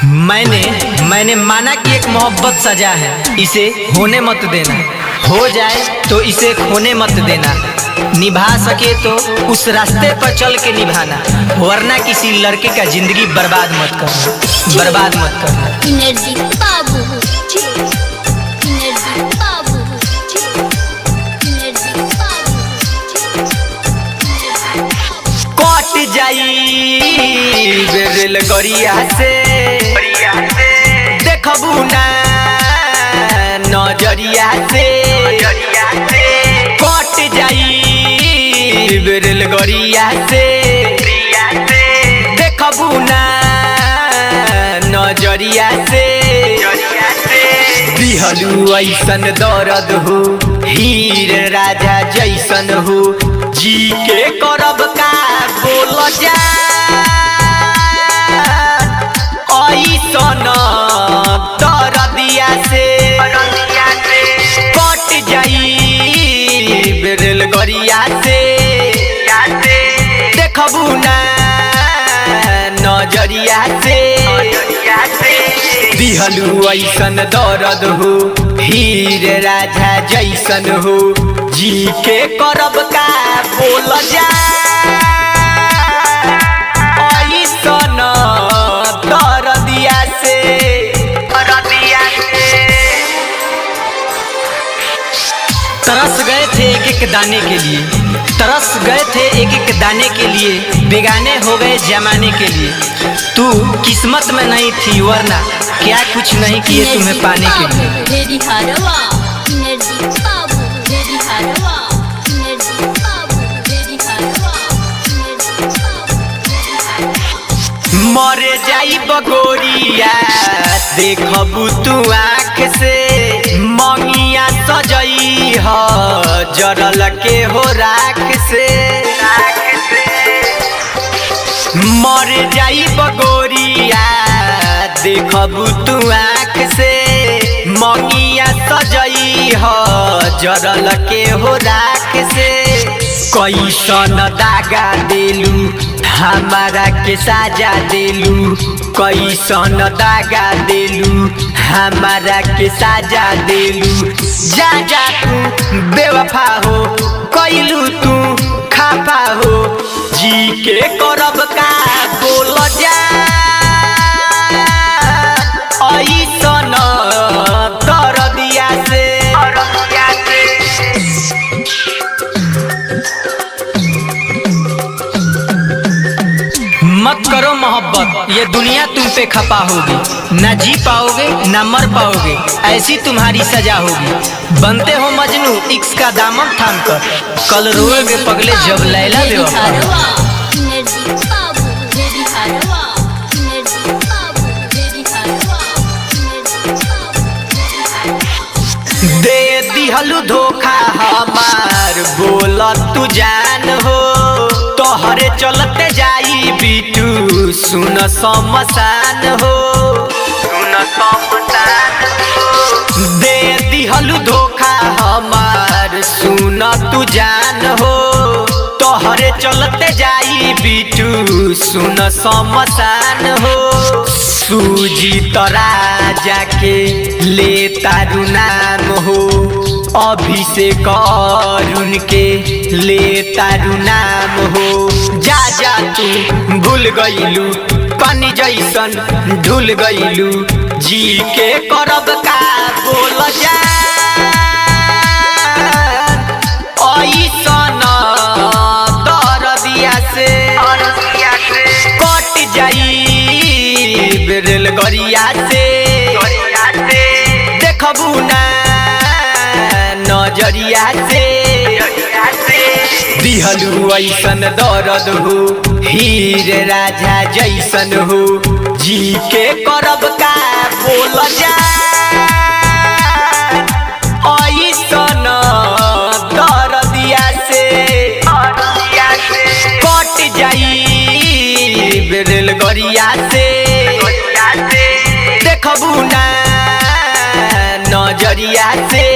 मैंने माना कि एक मोहब्बत सजा है, इसे होने मत देना। हो जाए तो इसे खोने मत देना। निभा सके तो उस रास्ते पर चल के निभाना, वरना किसी लड़के का जिंदगी बर्बाद मत करना, बर्बाद मत करना। एनर्जी बाबू, एनर्जी बाबू, एनर्जी बाबू। कट जाई रेल गरिया से देखबू ना नजरिया से, कट जाई रेल गरिया से देखबू ना नजरिया से। दिहलू ऐसन दर्द हो हीर राजा जैसन हो, जी के करब का बोल जा ऐसन दर्दिया से। कट जाई रेल गरिया से देखबू ना नजरिया से। दिहलू ऐसन दर्द हो हीर राजा जैसन हो, जी के करब का बोल जा ऐसन दर्दिया से। तरस गए थे एक एक दाने के लिए, तरस गए थे एक एक दाने के लिए, बेगाने हो गए जमाने के लिए। तू किस्मत में नहीं थी वरना क्या कुछ नहीं किए तुम्हें पाने के लिए। एनर्जी बाबू, एनर्जी बाबू, मरे जाई बगोरिया देखबू तू आँख से, मंगिया सजई ह जरल के हो राख से। मरे जाई बगोरिया देखबू तू आँख से, मंगिया सजई ह जरल के हो राख से। कैसन दागा देलू हमारा के साजा देलू, कैसन दागा देलू हमारा के साजा देलू। जा जा तू बेवफा हो कैलू तू खाफा हो, जी के करब का बोल जा ऐसन दर्दिया से। मत करो मोहब्बत, ये दुनिया तुम पे खपा होगी, ना जी पाओगे ना मर पाओगे, ऐसी तुम्हारी सजा होगी। बनते हो मजनू इश्क का दामन थाम कर, कल रोएगे पगले जब लैला बेवफा। दे दिहलू धोखा हमार बोल तू जान हो, तोहरे चलते जाई बिटू सुन समसान हो, सुन समसान हो। दे दिहलू धोखा हमार सुन तू जान हो, तोहरे चलते जाई बिटू सुन समसान हो। सूजी तरा जाके ले तारू नाम हो, अभिषेक अरुण के ले तारू नाम हो। जा जा तू भूल गईलू पानी जैसन ढूल गईलू, जी के करब का बोल जा ऐसन दर्दिया से। कट जाई रेल गरिया से देखबू ना नजरिया से। दिहलू ऐसन दर्द हो हीर राजा जैसन हो, जी के करब का बोल जा ऐसन दर्दिया से। कट जाई रेल गरिया से देखबू ना नजरिया से।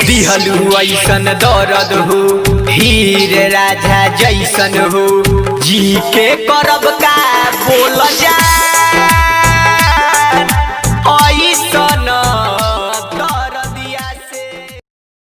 दिहलू ऐसन दर्द हो हीर राजा जैसन हो, जी के करब का बोल